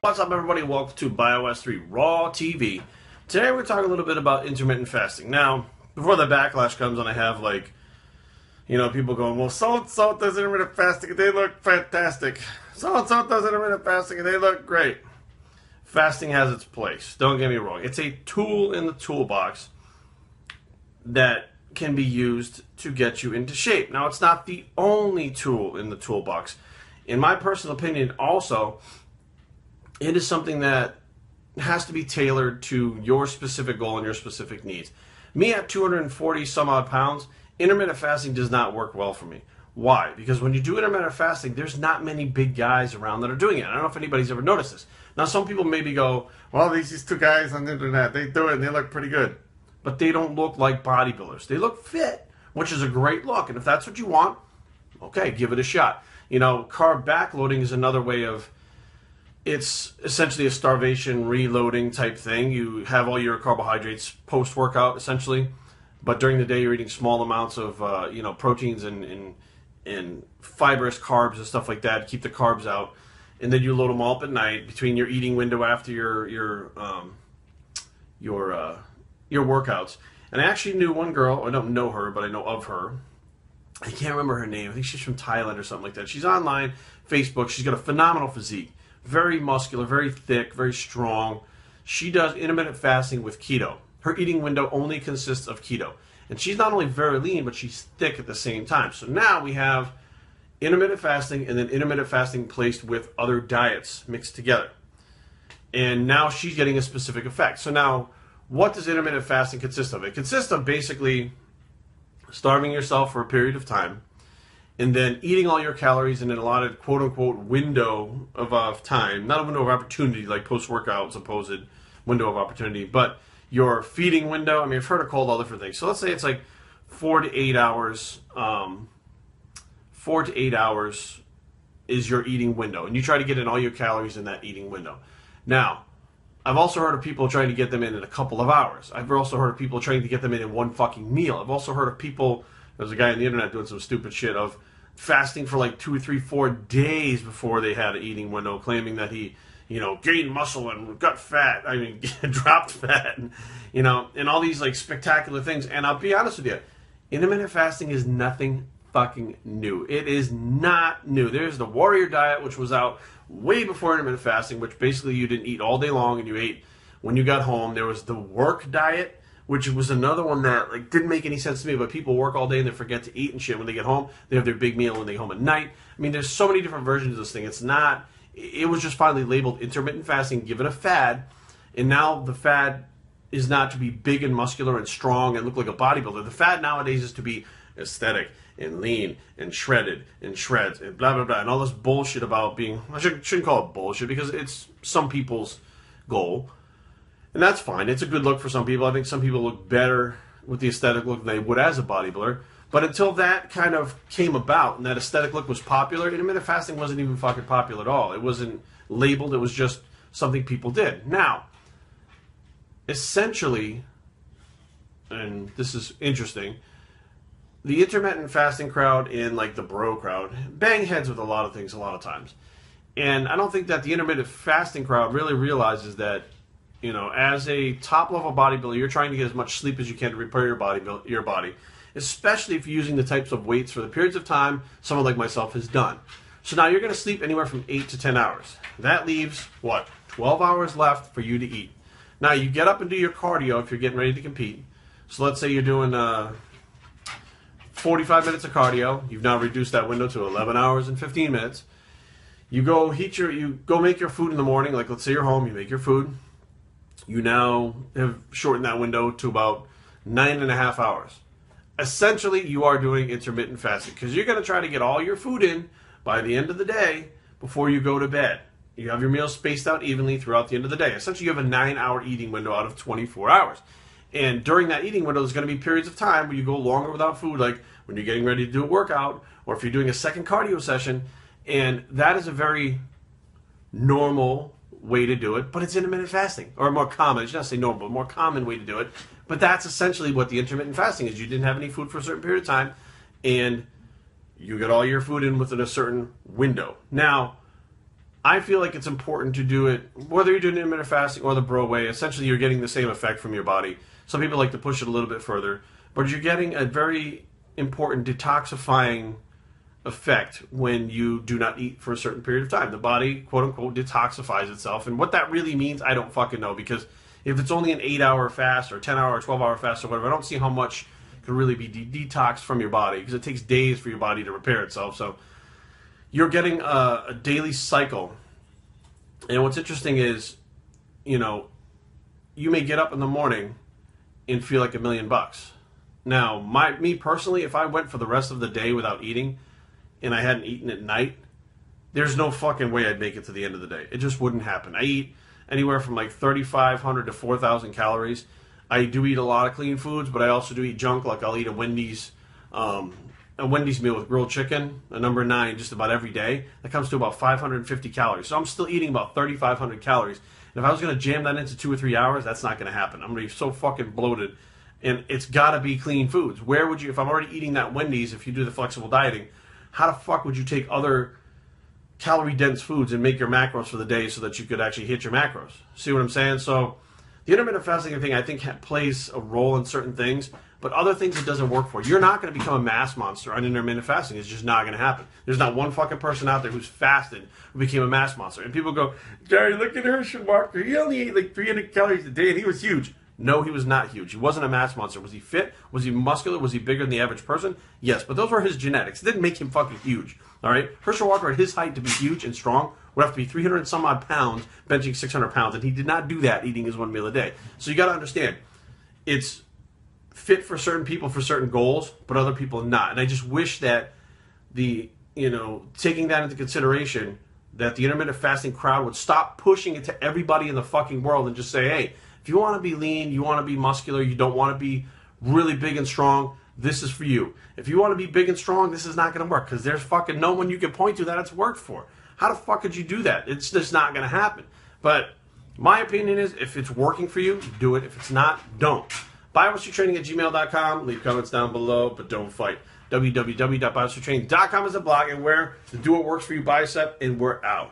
What's up, everybody? Welcome to Bios3 Raw TV. Today we're going to talk a little bit about intermittent fasting. Now, before the backlash comes and I have, like, people going, well, so-and-so does intermittent fasting and they look fantastic. So-and-so does intermittent fasting and they look great. Fasting has its place. Don't get me wrong. It's a tool in the toolbox that can be used to get you into shape. Now, it's not the only tool in the toolbox. In my personal opinion, also, it is something that has to be tailored to your specific goal and your specific needs. Me at 240 some odd pounds, intermittent fasting does not work well for me. Why? Because when you do intermittent fasting, there's not many big guys around that are doing it. I don't know if anybody's ever noticed this. Now, some people maybe go, well, these two guys on the internet, they do it and they look pretty good. But they don't look like bodybuilders. They look fit, which is a great look. And if that's what you want, okay, give it a shot. Carb backloading is another way of, it's essentially a starvation reloading type thing. You have all your carbohydrates post-workout, essentially. But during the day, you're eating small amounts of, proteins and fibrous carbs and stuff like that. Keep the carbs out. And then you load them all up at night between your eating window after your workouts. And I actually knew one girl. I don't know her, but I know of her. I can't remember her name. I think she's from Thailand or something like that. She's online, Facebook. She's got a phenomenal physique. Very muscular, very thick, very strong. She does intermittent fasting with keto. Her eating window only consists of keto. And she's not only very lean, but she's thick at the same time. So now we have intermittent fasting and then intermittent fasting placed with other diets mixed together. And now she's getting a specific effect. So now, what does intermittent fasting consist of? It consists of basically starving yourself for a period of time and then eating all your calories in an allotted quote-unquote window of time. Not a window of opportunity like post-workout supposed window of opportunity, but your feeding window. I mean, I've heard it called all different things. So let's say it's like 4 to 8 hours. 4 to 8 hours is your eating window, and you try to get in all your calories in that eating window. Now, I've also heard of people trying to get them in a couple of hours. I've also heard of people trying to get them in one fucking meal. I've also heard of people, there's a guy on the internet doing some stupid shit of fasting for like 2 or 3, 4 days before they had an eating window, claiming that he, gained muscle and got fat, dropped fat, and all these like spectacular things. And I'll be honest with you, intermittent fasting is nothing fucking new. It is not new. There's the warrior diet, which was out way before intermittent fasting, which basically you didn't eat all day long and you ate when you got home. There was the work diet, which was another one that didn't make any sense to me, but people work all day and they forget to eat and shit. When they get home, they have their big meal when they get home at night. I mean, there's so many different versions of this thing. It was just finally labeled intermittent fasting, given a fad, and now the fad is not to be big and muscular and strong and look like a bodybuilder. The fad nowadays is to be aesthetic and lean and shredded and shreds and blah, blah, blah, and all this bullshit about being, I shouldn't call it bullshit because it's some people's goal. And that's fine. It's a good look for some people. I think some people look better with the aesthetic look than they would as a bodybuilder. But until that kind of came about and that aesthetic look was popular, intermittent fasting wasn't even fucking popular at all. It wasn't labeled. It was just something people did. Now, essentially, and this is interesting, the intermittent fasting crowd and the bro crowd bang heads with a lot of things a lot of times. And I don't think that the intermittent fasting crowd really realizes that, as a top-level bodybuilder, you're trying to get as much sleep as you can to repair your body, especially if you're using the types of weights for the periods of time someone like myself has done. So now you're going to sleep anywhere from 8 to 10 hours. That leaves, 12 hours left for you to eat. Now, you get up and do your cardio if you're getting ready to compete. So let's say you're doing 45 minutes of cardio. You've now reduced that window to 11 hours and 15 minutes. You go make your food in the morning. Like, let's say you're home, you make your food. You now have shortened that window to about 9.5 hours. Essentially, you are doing intermittent fasting because you're going to try to get all your food in by the end of the day before you go to bed. You have your meals spaced out evenly throughout the end of the day. Essentially, you have a 9-hour eating window out of 24 hours. And during that eating window, there's going to be periods of time where you go longer without food, like when you're getting ready to do a workout or if you're doing a second cardio session. And that is a very normal way to do it, but it's intermittent fasting, or more common. I should not say normal, but more common way to do it. But that's essentially what the intermittent fasting is. You didn't have any food for a certain period of time, and you get all your food in within a certain window. Now, I feel like it's important to do it, whether you're doing intermittent fasting or the bro way. Essentially, you're getting the same effect from your body. Some people like to push it a little bit further, but you're getting a very important detoxifying effect when you do not eat for a certain period of time. The body, quote unquote, detoxifies itself. And what that really means, I don't fucking know, because if it's only an 8-hour fast or 10-hour or 12-hour fast or whatever, I don't see how much can really be detoxed from your body, because it takes days for your body to repair itself. So you're getting a daily cycle. And what's interesting is, you may get up in the morning and feel like $1 million. Now, me personally, if I went for the rest of the day without eating and I hadn't eaten at night, there's no fucking way I'd make it to the end of the day. It just wouldn't happen. I eat anywhere from like 3,500 to 4,000 calories. I do eat a lot of clean foods, but I also do eat junk. Like I'll eat a Wendy's meal with grilled chicken, a number 9, just about every day. That comes to about 550 calories. So I'm still eating about 3,500 calories. And if I was going to jam that into 2 or 3 hours, that's not going to happen. I'm going to be so fucking bloated. And it's got to be clean foods. Where would you, if I'm already eating that Wendy's, if you do the flexible dieting, how the fuck would you take other calorie-dense foods and make your macros for the day so that you could actually hit your macros? See what I'm saying? So the intermittent fasting thing, I think, plays a role in certain things, but other things it doesn't work for. You're not going to become a mass monster on intermittent fasting. It's just not going to happen. There's not one fucking person out there who's fasted who became a mass monster. And people go, Gary, look at Herschel Walker. He only ate like 300 calories a day and he was huge. No, he was not huge. He wasn't a mass monster. Was he fit? Was he muscular? Was he bigger than the average person? Yes, but those were his genetics. It didn't make him fucking huge. All right? Herschel Walker, at his height, to be huge and strong, would have to be 300 and some odd pounds, benching 600 pounds, and he did not do that eating his one meal a day. So you got to understand, it's fit for certain people for certain goals, but other people not. And I just wish that taking that into consideration, that the intermittent fasting crowd would stop pushing it to everybody in the fucking world and just say, hey, if you want to be lean, you want to be muscular, you don't want to be really big and strong, this is for you. If you want to be big and strong, this is not going to work, because there's fucking no one you can point to that it's worked for. How the fuck could you do that? It's just not going to happen. But my opinion is, if it's working for you, do it. If it's not, don't. Biomastertraining@gmail.com. Leave comments down below, but don't fight. www.biomastertraining.com is a blog, and where to do what works for you bicep, and we're out.